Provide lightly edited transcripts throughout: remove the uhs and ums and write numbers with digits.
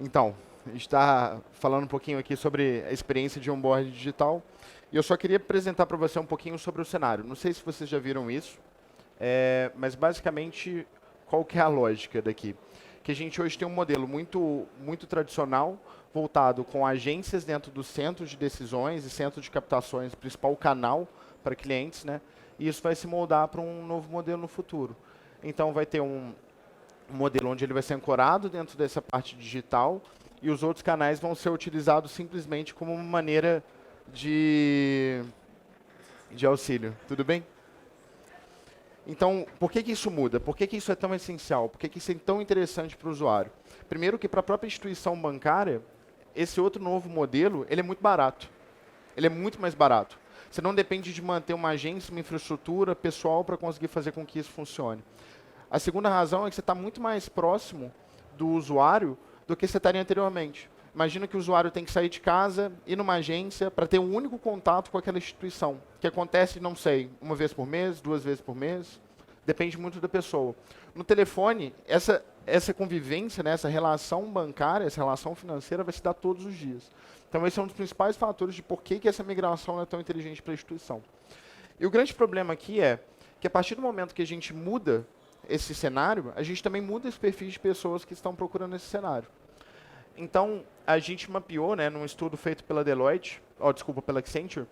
Então, a gente está falando um pouquinho aqui sobre a experiência de onboard digital. E eu só queria apresentar para você um pouquinho sobre o cenário. Não sei se vocês já viram isso, mas basicamente, qual que é a lógica daqui? Que a gente hoje tem um modelo muito tradicional, voltado com agências dentro dos centros de decisões e centros de captações, principal canal para clientes, né? E isso vai se moldar para um novo modelo no futuro. Então, vai ter um modelo onde ele vai ser ancorado dentro dessa parte digital e os outros canais vão ser utilizados simplesmente como uma maneira de, de auxílio. Tudo bem? Então, por que isso muda? Por que isso é tão essencial? Por que isso é tão interessante para o usuário? Primeiro que para a própria instituição bancária, esse outro novo modelo, ele é muito barato. Ele é muito mais barato. Você não depende de manter uma agência, uma infraestrutura pessoal para conseguir fazer com que isso funcione. A segunda razão é que você está muito mais próximo do usuário do que você estaria anteriormente. Imagina que o usuário tem que sair de casa, ir numa agência para ter um único contato com aquela instituição, que acontece, não sei, uma vez por mês, duas vezes por mês, depende muito da pessoa. No telefone, essa convivência, né, essa relação bancária, essa relação financeira vai se dar todos os dias. Então esse é um dos principais fatores de por que essa migração é tão inteligente para a instituição. E o grande problema aqui é que a partir do momento que a gente muda esse cenário, a gente também muda esse perfil de pessoas que estão procurando esse cenário. Então, a gente mapeou, né, num estudo feito pela Deloitte, pela Accenture,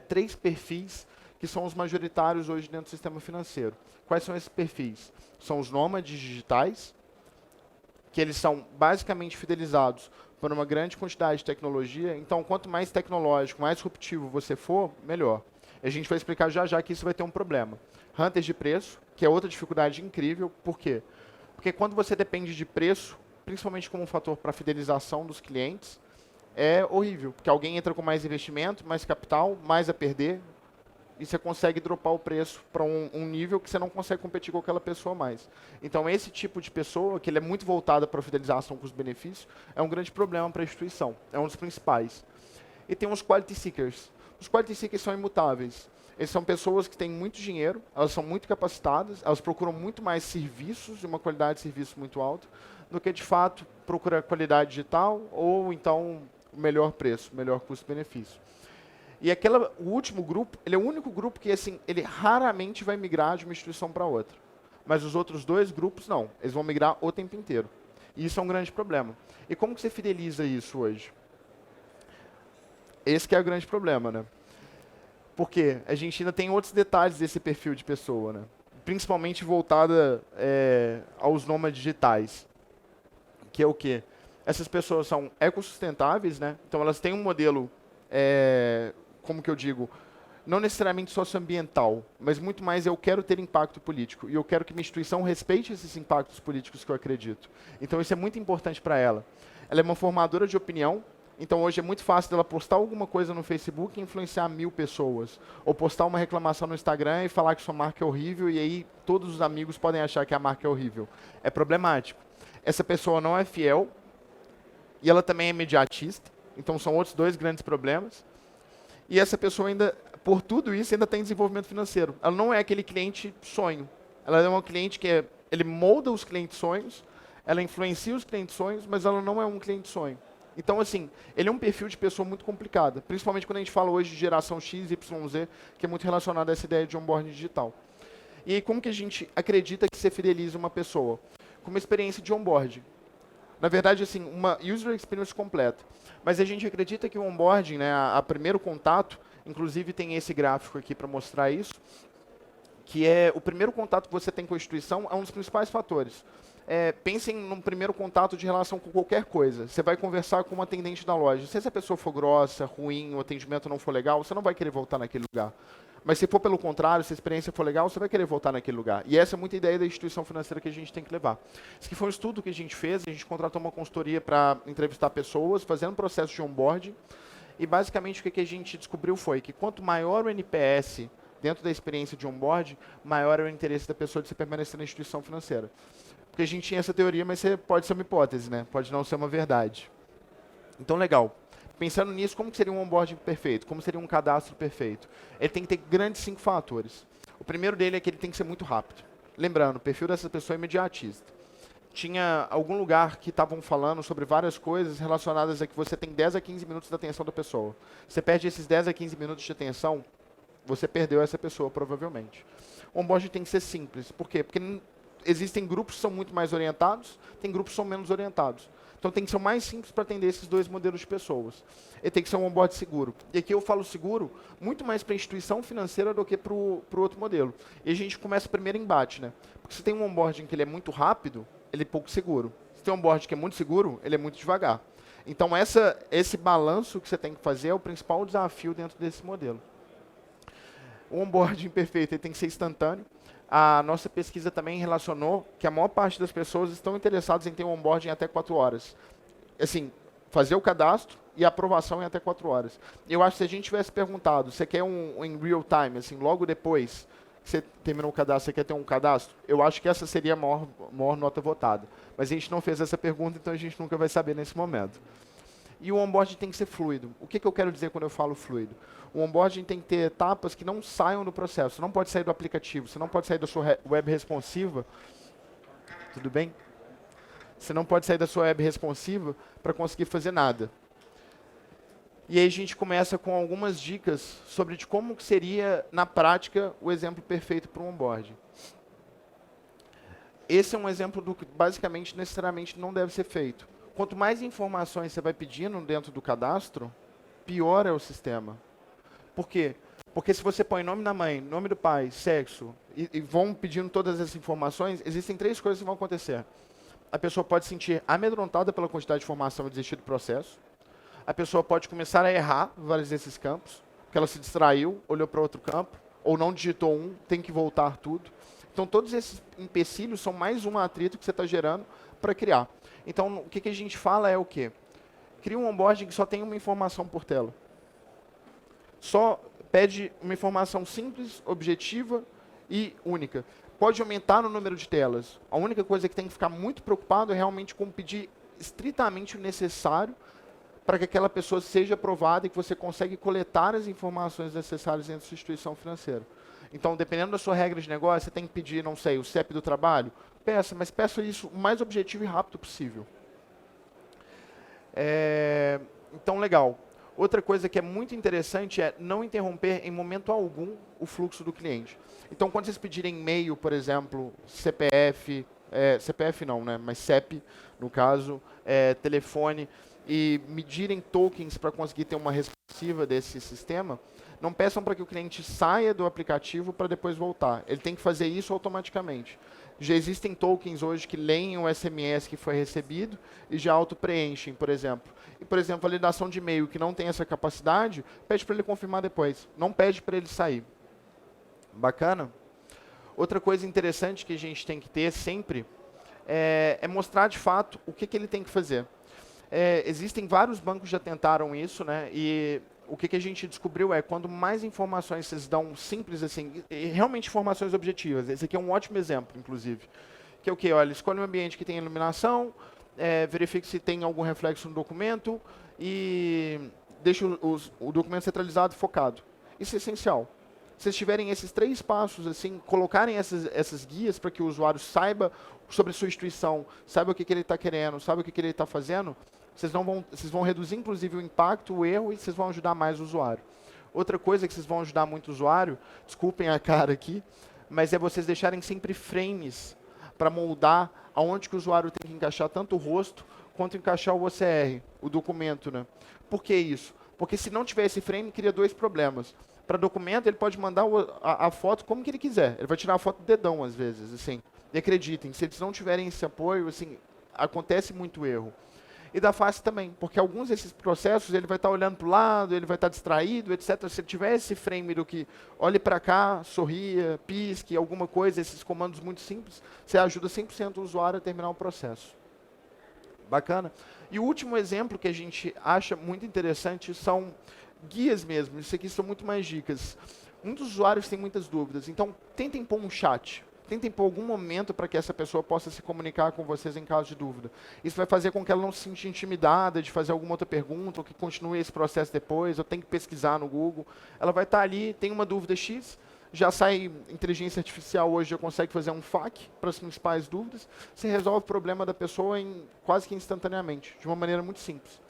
3 perfis que são os majoritários hoje dentro do sistema financeiro. Quais são esses perfis? São os nômades digitais, que eles são basicamente fidelizados por uma grande quantidade de tecnologia. Então, quanto mais tecnológico, mais disruptivo você for, melhor. A gente vai explicar já já que isso vai ter um problema. Hunters de preço, que é outra dificuldade incrível. Por quê? Porque quando você depende de preço, principalmente como um fator para fidelização dos clientes, é horrível. Porque alguém entra com mais investimento, mais capital, mais a perder, e você consegue dropar o preço para um nível que você não consegue competir com aquela pessoa mais. Então, esse tipo de pessoa, que ele é muito voltada para a fidelização com os benefícios, é um grande problema para a instituição. É um dos principais. E tem os quality seekers. Os quality seekers são imutáveis. Eles são pessoas que têm muito dinheiro, elas são muito capacitadas, elas procuram muito mais serviços, de uma qualidade de serviço muito alta, do que, de fato, procurar qualidade digital ou, então, o melhor preço, melhor custo-benefício. E o último grupo, ele é o único grupo que, assim, ele raramente vai migrar de uma instituição para outra. Mas os outros 2 grupos, não. Eles vão migrar o tempo inteiro. E isso é um grande problema. E como que você fideliza isso hoje? Esse que é o grande problema, né? Porque a gente ainda tem outros detalhes desse perfil de pessoa, né? Principalmente voltada aos nômades digitais. Que é o quê? Essas pessoas são ecossustentáveis, né? Então elas têm um modelo, como que eu digo, não necessariamente socioambiental, mas muito mais eu quero ter impacto político. E eu quero que minha instituição respeite esses impactos políticos que eu acredito. Então isso é muito importante para ela. Ela é uma formadora de opinião. Então hoje é muito fácil dela postar alguma coisa no Facebook e influenciar 1000 pessoas. Ou postar uma reclamação no Instagram e falar que sua marca é horrível e aí todos os amigos podem achar que a marca é horrível. É problemático. Essa pessoa não é fiel e ela também é imediatista. Então são outros 2 grandes problemas. E essa pessoa ainda, por tudo isso, ainda tem desenvolvimento financeiro. Ela não é aquele cliente sonho. Ela é uma cliente que ele molda os clientes sonhos, ela influencia os clientes sonhos, mas ela não é um cliente sonho. Então, assim, ele é um perfil de pessoa muito complicada, principalmente quando a gente fala hoje de geração X, Y, Z, que é muito relacionado a essa ideia de onboarding digital. E aí, como que a gente acredita que você fideliza uma pessoa? Com uma experiência de onboarding. Na verdade, assim, uma user experience completa. Mas a gente acredita que o onboarding, né, a primeiro contato, inclusive tem esse gráfico aqui para mostrar isso, que é o primeiro contato que você tem com a instituição é um dos principais fatores. Pensem num primeiro contato de relação com qualquer coisa. Você vai conversar com um atendente da loja. Se essa pessoa for grossa, ruim, o atendimento não for legal, você não vai querer voltar naquele lugar. Mas se for pelo contrário, se a experiência for legal, você vai querer voltar naquele lugar. E essa é muita ideia da instituição financeira que a gente tem que levar. Esse aqui foi um estudo que a gente fez, a gente contratou uma consultoria para entrevistar pessoas, fazendo um processo de onboarding. E basicamente o que a gente descobriu foi que quanto maior o NPS dentro da experiência de onboarding, maior é o interesse da pessoa de se permanecer na instituição financeira. Porque a gente tinha essa teoria, mas pode ser uma hipótese, né? Pode não ser uma verdade. Então, legal. Pensando nisso, como seria um onboarding perfeito? Como seria um cadastro perfeito? Ele tem que ter grandes 5 fatores. O primeiro dele é que ele tem que ser muito rápido. Lembrando, o perfil dessa pessoa é imediatista. tinha algum lugar que estavam falando sobre várias coisas relacionadas a que você tem 10 a 15 minutos da atenção da pessoa. Você perde esses 10 a 15 minutos de atenção, você perdeu essa pessoa, provavelmente. O onboarding tem que ser simples. Por quê? Porque existem grupos que são muito mais orientados, tem grupos que são menos orientados. Então tem que ser o mais simples para atender esses dois modelos de pessoas. E tem que ser um onboard seguro. E aqui eu falo seguro muito mais para a instituição financeira do que para o outro modelo. E a gente começa o primeiro embate, né? Porque se tem um onboarding que ele é muito rápido, ele é pouco seguro. Se tem um onboarding que é muito seguro, ele é muito devagar. Então esse balanço que você tem que fazer é o principal desafio dentro desse modelo. O onboarding perfeito ele tem que ser instantâneo. A nossa pesquisa também relacionou que a maior parte das pessoas estão interessadas em ter um onboarding em até 4 horas. Assim, fazer o cadastro e a aprovação em até 4 horas. Eu acho que se a gente tivesse perguntado, você quer um em real time, assim, logo depois que você terminou o cadastro, você quer ter um cadastro? Eu acho que essa seria a maior nota votada. Mas a gente não fez essa pergunta, então a gente nunca vai saber nesse momento. E o onboarding tem que ser fluido. O que eu quero dizer quando eu falo fluido? O onboarding tem que ter etapas que não saiam do processo. Você não pode sair do aplicativo, você não pode sair da sua web responsiva. Tudo bem? Você não pode sair da sua web responsiva para conseguir fazer nada. E aí a gente começa com algumas dicas sobre de como que seria, na prática, o exemplo perfeito para um onboarding. Esse é um exemplo do que, basicamente, necessariamente não deve ser feito. Quanto mais informações você vai pedindo dentro do cadastro, pior é o sistema. Por quê? Porque se você põe nome da mãe, nome do pai, sexo, e vão pedindo todas essas informações, existem 3 coisas que vão acontecer. A pessoa pode se sentir amedrontada pela quantidade de informação e desistir do processo. A pessoa pode começar a errar vários desses campos, porque ela se distraiu, olhou para outro campo, ou não digitou um, tem que voltar tudo. Então, todos esses empecilhos são mais um atrito que você está gerando para criar. Então, o que a gente fala é o quê? Cria um onboarding que só tem uma informação por tela. Só pede uma informação simples, objetiva e única. Pode aumentar no número de telas. A única coisa que tem que ficar muito preocupado é realmente com pedir estritamente o necessário para que aquela pessoa seja aprovada e que você consegue coletar as informações necessárias dentro da sua instituição financeira. Então, dependendo da sua regra de negócio, você tem que pedir, não sei, o CEP do trabalho. Peça, mas peça isso o mais objetivo e rápido possível. Então, legal. Outra coisa que é muito interessante é não interromper em momento algum o fluxo do cliente. Então, quando vocês pedirem e-mail, por exemplo, CPF, CPF não, né, mas CEP, no caso, telefone, e medirem tokens para conseguir ter uma responsiva desse sistema, não peçam para que o cliente saia do aplicativo para depois voltar. Ele tem que fazer isso automaticamente. Já existem tokens hoje que leem o SMS que foi recebido e já auto-preenchem, por exemplo. E, por exemplo, validação de e-mail que não tem essa capacidade, pede para ele confirmar depois. Não pede para ele sair. Bacana? Outra coisa interessante que a gente tem que ter sempre é mostrar de fato o que ele tem que fazer. Existem vários bancos que já tentaram isso, né? E o que a gente descobriu é quando mais informações vocês dão simples assim, e realmente informações objetivas. Esse aqui é um ótimo exemplo, inclusive. Que é o quê? Olha, escolhe um ambiente que tenha iluminação, verifique se tem algum reflexo no documento e deixe o documento centralizado e focado. Isso é essencial. Se vocês tiverem esses 3 passos, assim, colocarem essas guias para que o usuário saiba sobre a sua instituição, saiba o que ele está querendo, saiba o que ele está fazendo, vocês vão reduzir, inclusive, o impacto, o erro, e vocês vão ajudar mais o usuário. Outra coisa que vocês vão ajudar muito o usuário, desculpem a cara aqui, mas é vocês deixarem sempre frames para moldar aonde que o usuário tem que encaixar tanto o rosto, quanto encaixar o OCR, o documento, né? Por que isso? Porque se não tiver esse frame, cria 2 problemas. Para documento, ele pode mandar a foto como que ele quiser. Ele vai tirar a foto do dedão, às vezes, assim. E acreditem, se eles não tiverem esse apoio, assim, acontece muito erro. E da face também, porque alguns desses processos, ele vai estar olhando para o lado, ele vai estar distraído, etc. Se ele tiver esse frame do que olhe para cá, sorria, pisque, alguma coisa, esses comandos muito simples, você ajuda 100% o usuário a terminar o processo. Bacana? E o último exemplo que a gente acha muito interessante são guias mesmo. Isso aqui são muito mais dicas. Muitos usuários têm muitas dúvidas, então tentem pôr um chat. Tentem pôr algum momento para que essa pessoa possa se comunicar com vocês em caso de dúvida. Isso vai fazer com que ela não se sinta intimidada de fazer alguma outra pergunta, ou que continue esse processo depois, ou tem que pesquisar no Google. Ela vai estar ali, tem uma dúvida X, já sai inteligência artificial hoje, já consegue fazer um FAQ para as principais dúvidas, você resolve o problema da pessoa quase que instantaneamente, de uma maneira muito simples.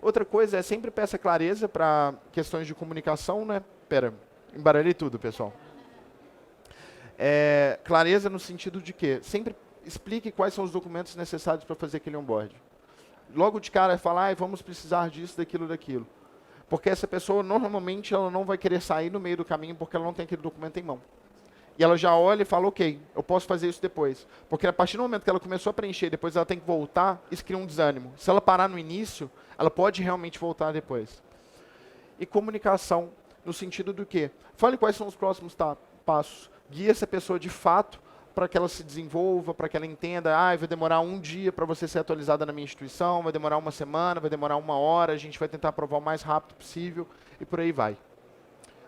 Outra coisa é sempre peça clareza para questões de comunicação, né? Pera, embaralhei tudo, pessoal. Clareza no sentido de que sempre explique quais são os documentos necessários para fazer aquele onboard. Logo de cara falar, vamos precisar disso, daquilo, daquilo. Porque essa pessoa, normalmente, ela não vai querer sair no meio do caminho porque ela não tem aquele documento em mão. E ela já olha e fala, ok, eu posso fazer isso depois. Porque a partir do momento que ela começou a preencher, depois ela tem que voltar, isso cria um desânimo. Se ela parar no início, ela pode realmente voltar depois. E comunicação, no sentido do quê? Fale quais são os próximos passos. Guie essa pessoa de fato para que ela se desenvolva, para que ela entenda, vai demorar um dia para você ser atualizada na minha instituição, vai demorar uma semana, vai demorar uma hora, a gente vai tentar aprovar o mais rápido possível e por aí vai.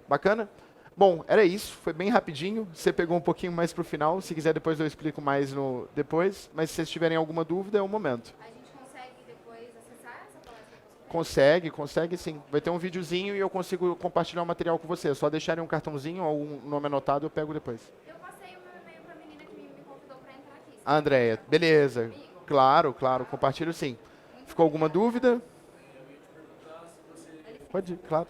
Bacana? Bom, era isso, foi bem rapidinho, você pegou um pouquinho mais para o final, se quiser depois eu explico mais depois, mas se vocês tiverem alguma dúvida é o momento. A gente consegue depois acessar essa palestra? Consegue sim. Vai ter um videozinho e eu consigo compartilhar o material com você. É só deixarem um cartãozinho ou um nome anotado, eu pego depois. Eu passei o meu e-mail para a menina que me convidou para entrar aqui. Andréia, beleza. Claro, compartilho sim. Ficou alguma dúvida? Pode ir, claro.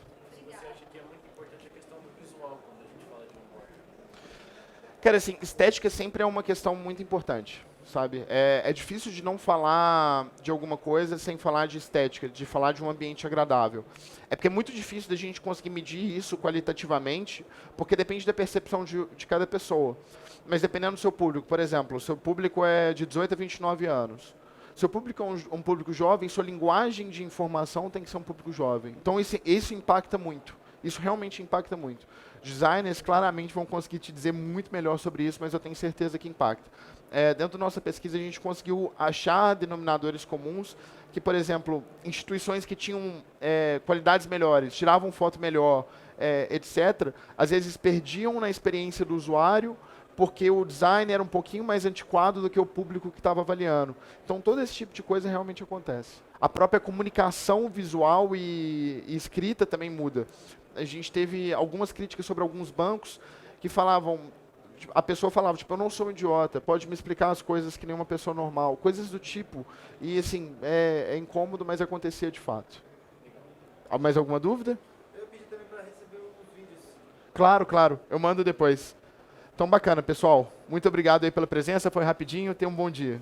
Cara, assim, estética sempre é uma questão muito importante, sabe? É difícil de não falar de alguma coisa sem falar de estética, de falar de um ambiente agradável. É porque é muito difícil da gente conseguir medir isso qualitativamente, porque depende da percepção de cada pessoa. Mas dependendo do seu público, por exemplo, o seu público é de 18 a 29 anos. Seu público é um público jovem, sua linguagem de informação tem que ser um público jovem. Então, isso impacta muito. Isso realmente impacta muito. Designers claramente vão conseguir te dizer muito melhor sobre isso, mas eu tenho certeza que impacta. Dentro da nossa pesquisa, a gente conseguiu achar denominadores comuns que, por exemplo, instituições que tinham qualidades melhores, tiravam foto melhor, etc., às vezes perdiam na experiência do usuário porque o design era um pouquinho mais antiquado do que o público que estava avaliando. Então, todo esse tipo de coisa realmente acontece. A própria comunicação visual e escrita também muda. A gente teve algumas críticas sobre alguns bancos que falavam, a pessoa falava, tipo, eu não sou um idiota, pode me explicar as coisas que nem uma pessoa normal, coisas do tipo. E, assim, é incômodo, mas acontecia de fato. Mais alguma dúvida? Eu pedi também para receber os vídeos. Claro, eu mando depois. Então, bacana, pessoal. Muito obrigado aí pela presença, foi rapidinho, tenha um bom dia.